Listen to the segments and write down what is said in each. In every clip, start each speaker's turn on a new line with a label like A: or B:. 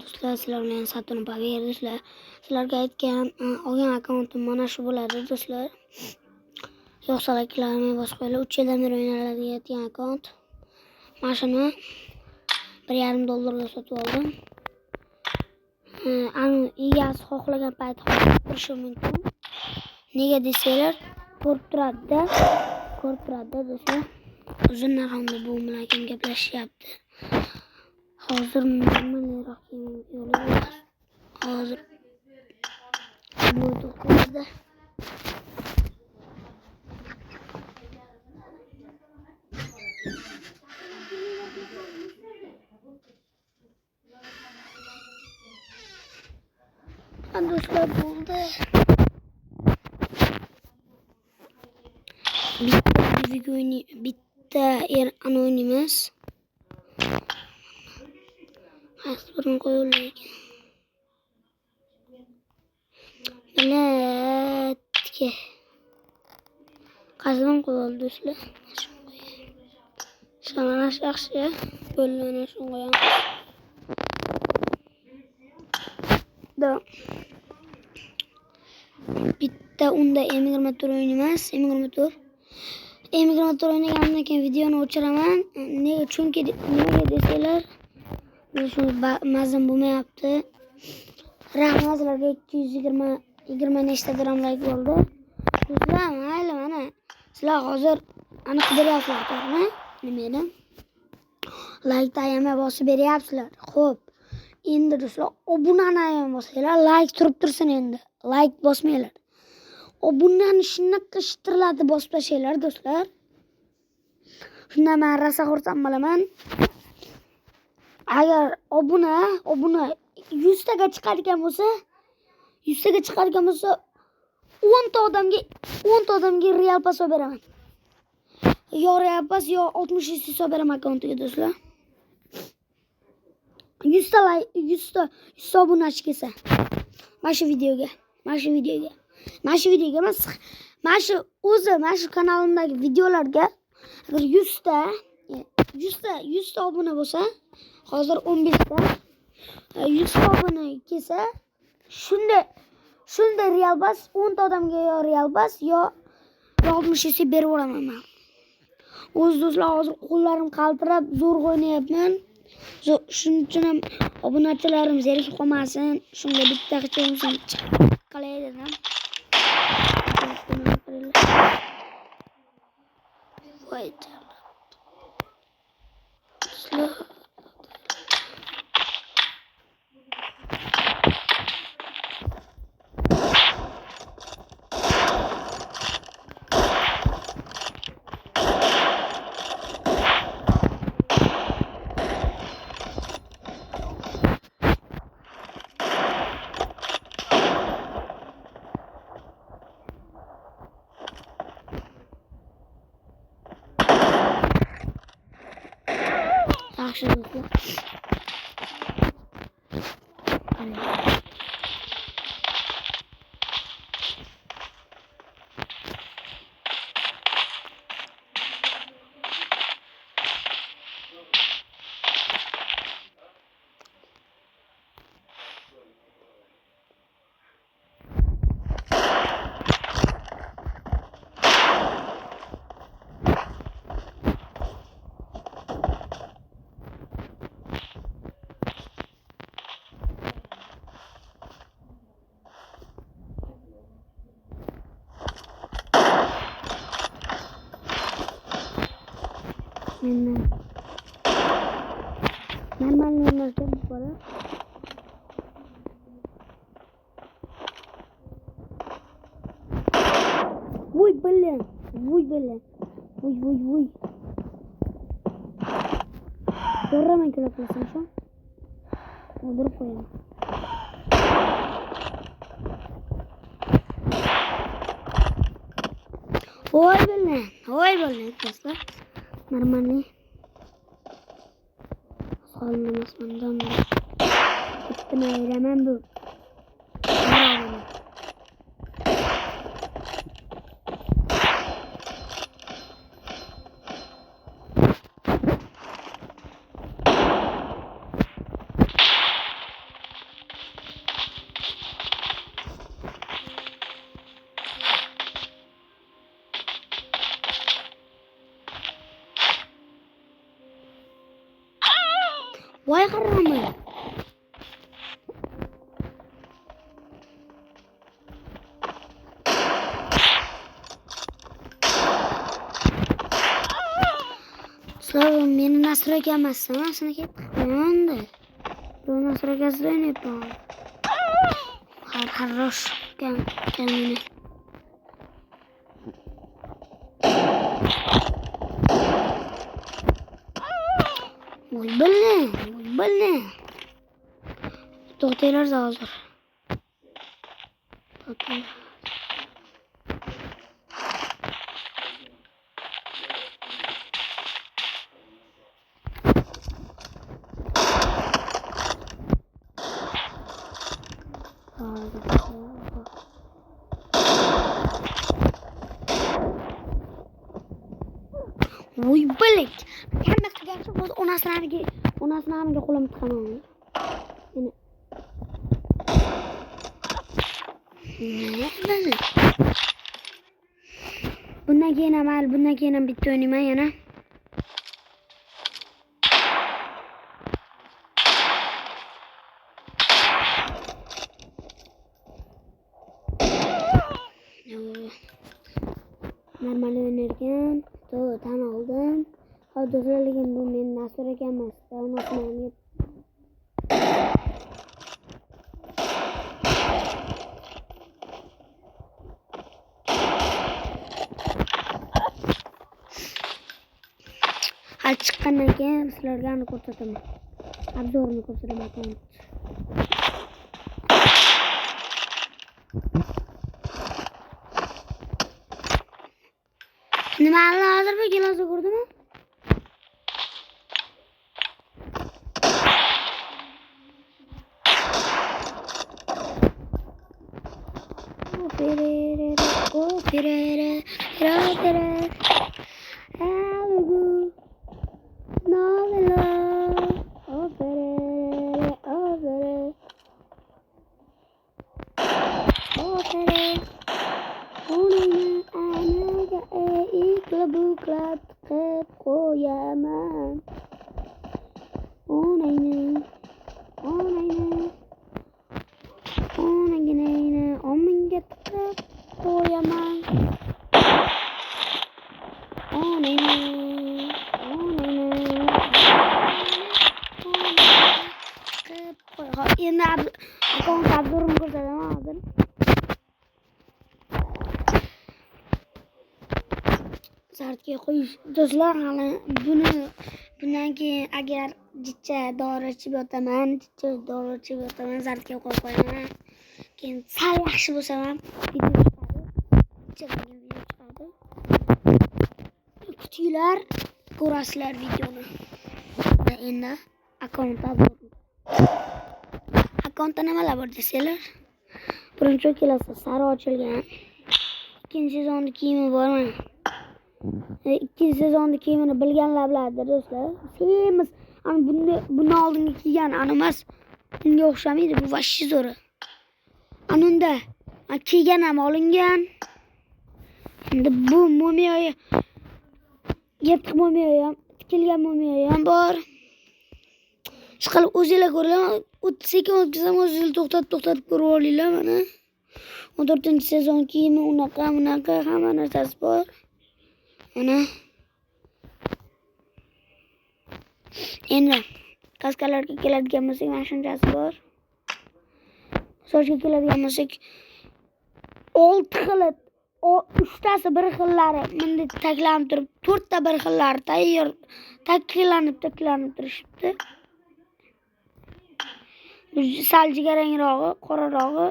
A: Do'stlar, sizlar bilan Saturn Power do'stlar. Sizlarga aytgan olgan akkauntim mana shu bo'ladi do'stlar. Yo'qsa like'larni bosib qo'yinglar. 3 yildan beri o'ynaladigan akkaunt. Mana shuni $1.5 sotib oldim. Egasi xohlagan payt qolishi mumkin. Nega desanglar, ko'rib turadi do'stlar. Uzun narxda bu bilan kim gaplashyapti. Hozir normalroq yo'li bor. Hozir bu to'qizda do'stlar bo'ldi. Bitta anonim Hasbirni qo'yaylik. Biletga qazman qo'yildi do'stlar. Shanash yaxshi. Bo'lmani shuni qo'yamiz. Bitta unda M24 o'ynamas, M24 o'ynaganimdan keyin videoni o'chiraman. Nega? Chunki nega desanglar, shu mazam bo'lmayapti. Rahmat sizlarga 220 nechta dram like bo'ldi. Do'stlar, mayli mana. Sizlar hozir aniq qidiryapsizlar, to'g'rimi? Nima edi? Like tayinga bosib beryapsizlar. Xo'p. Endi do'stlar, obunani ham bosinglar, like turib tursin endi. Like bosmanglar. Obunani shunaqa shitirlatib bosib tashlaylar do'stlar. Shunda men rosa xursand bo'laman. Agar obuna 100 taga chiqargan bo'lsa, 10 ta odamga real pas beraman. Yo real pas yo 60 so'm beraman akkauntiga do'stlar. 100 ta obunachi kelsa. Mana shu videoga emas, mana shu kanalimdagi videolarga agar 100 ta obuna bo'lsa, hozir 15 ta 100 ta obuna kelsa, shunda real bas 10 ta odamga yo real bas yo 60 so'm berib o'raman men. O'z do'stlar, hozir qo'llarim qaltirab zo'r o'ynayapman. Shuning uchun ham obunachilarim zerikib qolmasin. Shunga bitta qichim qilay dedim. Wait. Slow. Yaxshi do'stlar. Normalnie na tym pole. Wuj, блин. Wuj. Doğramayın kulaklasın şu an. Öldürüp koyalım. Oy блин, dostlar. Normalnie. Anlamasından gittim eylemem bu. Voy qarama. Sizlar meni Nasr aka emasmi? Seni ketdi. Bu Nasr akasida o'ynayapman. Хорош. Kamini. Voy bilni. To'xtanglar hozir. To'xtanglar. Voy bilik. Hamma qilgancha o'z onasiniga qo'lim tiqaman. Bundan keyin ham bitta o'ynayman yana. Normal o'ynarkan. Tan oldim. Hozirligim bu men Nasr aka emas. Unutmayman. Hal chiqqandan keyin sizlarga ko'rsataman. Obzorni ko'rsataman. Nima hozir bir gilosa ko'rdimi? Buklat qilib qo'yaman. Onangga tiqib qo'yaman. Endi akaunt obzorini ko'rsataman hozir. Zartga qo'yish. Do'stlar, hali bundan keyin agar jicha dori ichib yotaman, zartga qo'yib qo'yaman. Keyin sal yaxshi bo'lsa ham video chiqadi. Kutinglar, ko'rasizlar videoni. Va endi akkauntda nimalar bor desanglar, birinchi kelasi sari ochilgan. Ikkinchi sezonni kiyimi bormi? Ikkinchi sezonni kiyimini bilganlar biladi do'stlar. Semiz ana buni oldingi kiygan emas. Bunga o'xshamaydi, bu vashshi zo'ri. Anunda kiygan ham olingan. Endi bu mumiyoyi yirtiq mumiyoyi ham, tikilgan mumiyoyi ham bor. Chiqilib o'zingizlar ko'ringlar. Sekin o'tkazsam o'zingiz to'xtatib ko'rib olinglar mana. 14-sezon kiyimi unaqa hamma narsasi bor. Mana. Endi kaskalarga keladigan bo'lsak, mana shunchasi bor. Sochga keladigan bo'lsak, 6 xil, 3tasi bir xillari menda taklanib turib, 4ta bir xillari tayyor taklanib turishibdi. Sal jigarangrog'i, qorarog'i.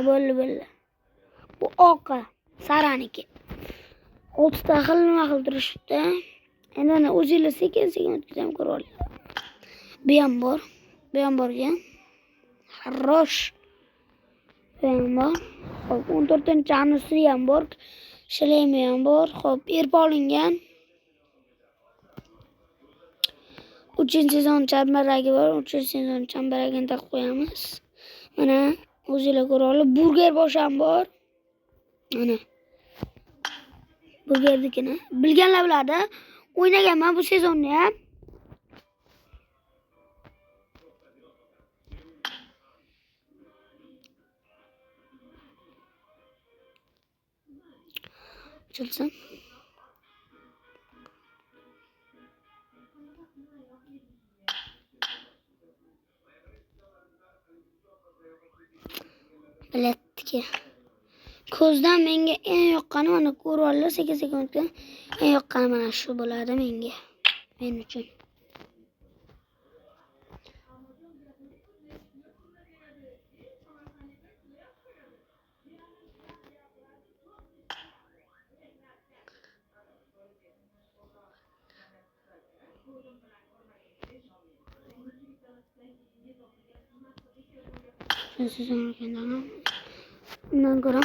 A: Bo'ldi. Bu oqa, saraniki. 6ta xil nima qilib turishibdi. Endi o'zingizlar sekin o'tkazam ko'rib olinglar. Bu ham borgan. Хорош. Bu ham bor. Xo'p, 14-anisi ham bor. Shlemi ham bor. Xo'p, erib olingan. 3-sezon chambaragi bor. 3-sezon chambaragini taqib qo'yamiz. Mana o'zingizlar ko'rib olinglar. Burger bosh ham bor. Mana. Burgerdikini bilganlar biladi. o'ynaganman bu sezonni ham. Açılsın. Biletdiki. Ko'zdan menga eng yoqqani mana ko'rollar 8 sekundga eng yoqqani mana shu bo'ladi menga. Men uchun. Siz o'rgangandan bundan ko'ra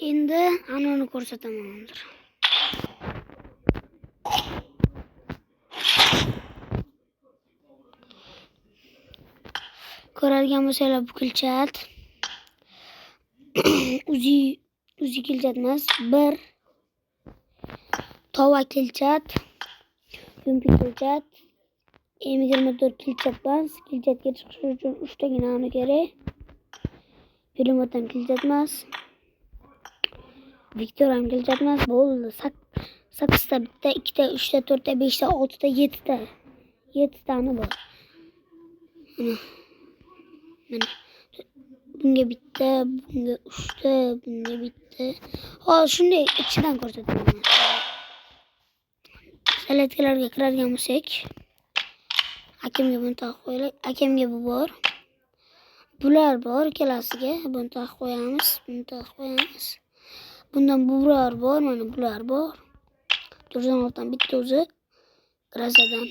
A: endi anoni ko'rsataman hozir. Ko'radigan bo'lsanglar bu kilchat uzi kilchat emas, bir tova kilchat, yumpi kilchat, M24 kilchat emas. Kilchatga chiqish uchun 3 tagina ani kerak. Pilomotam kilchat emas. Viktor ham kilchat emas. Bo'ldi. 8 ta, bitta, 2 ta, 3 ta, 4 ta, 5 ta, 6 ta, 7 ta. 7 tani bor. Mana. Bunga bitta, bunga 3 ta, bunga bitta. Hozir shunday ichidan ko'rsataman. Salatkalarga kiradigan bo'lsak, akamga buni taqib qo'yaylik. Akamga bu bor. Bular bor, ikkalasiga buni taqib qo'yamiz, buni taqib qo'yamiz. Bundan bular bor, mana bular bor. 96 dan bitta o'zi. Razadan.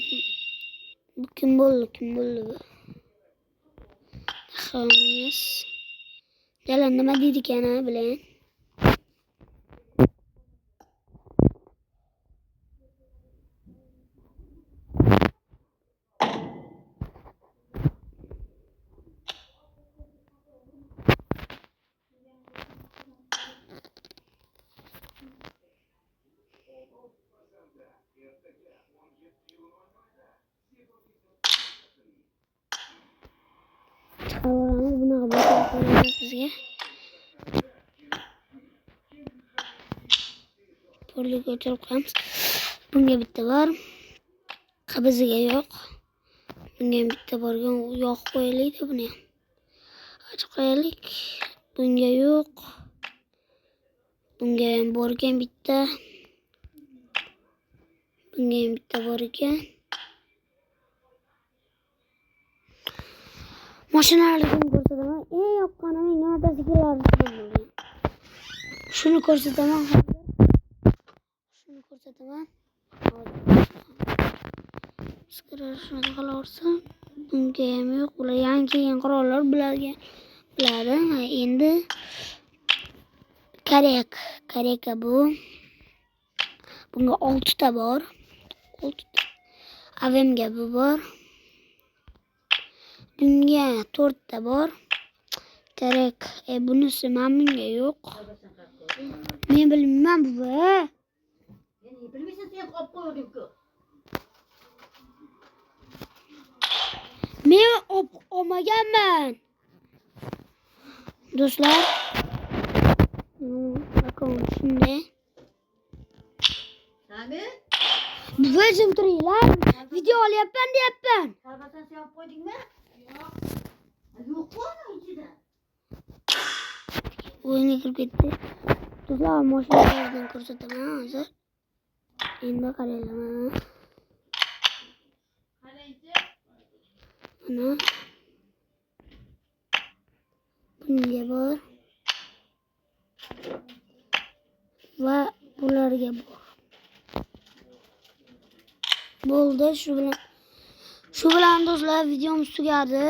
A: Bu kim bo'ldi bu? Xo'miz. Jalan nima deydi ekan bilan? Chiqaveramiz, bunaqa bo'lsa sizga. Porlik o'chirib qo'yamiz. Bunga bitta bor. Qabiziga yo'q. Bunga ham bitta borgan yo'q qo'yaylik buni ham. Ochib qo'yaylik. Bunga yo'q. Bunga ham borgan bitta. Bunga ham bitta bor ekan. Mashinalarni ko'rsataman. Eng yoqqani menga mototsikllarni. Shuni ko'rsataman. Shuni ko'rsataman. Skrar shuni qolaversin. Bunga ham yo'q. Bular yangi kelgan qurollar biladi. Endi Koreka bu. Bunga 6 ta bor. 6 ta. Avemga bu bor. Bunga 4 ta bor. Kerak. Bunisi menga yo'q. Men bilmayman bu. Men olmaganman. Do'stlar. Bakın shunday.
B: Sami?
A: Buva jim turinglar. Video olyapman deyapman.
B: Sarbasan sen olib qo'ydingmi? Yo'q. Yo'q-ku ichida.
A: O'yinga kirib ketdi. Do'stlar, mashinalardan ko'rsataman hozir. Endi qaranglar. Mana. Bunga bor. Va bularga bor. Bo'ldi, shu bilan do'stlar videomiz tugadi.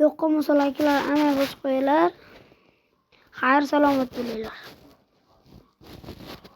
A: Yo'q bo'lmasa like'lar amal bosib qo'yinglar. Xayr, salomat bo'linglar.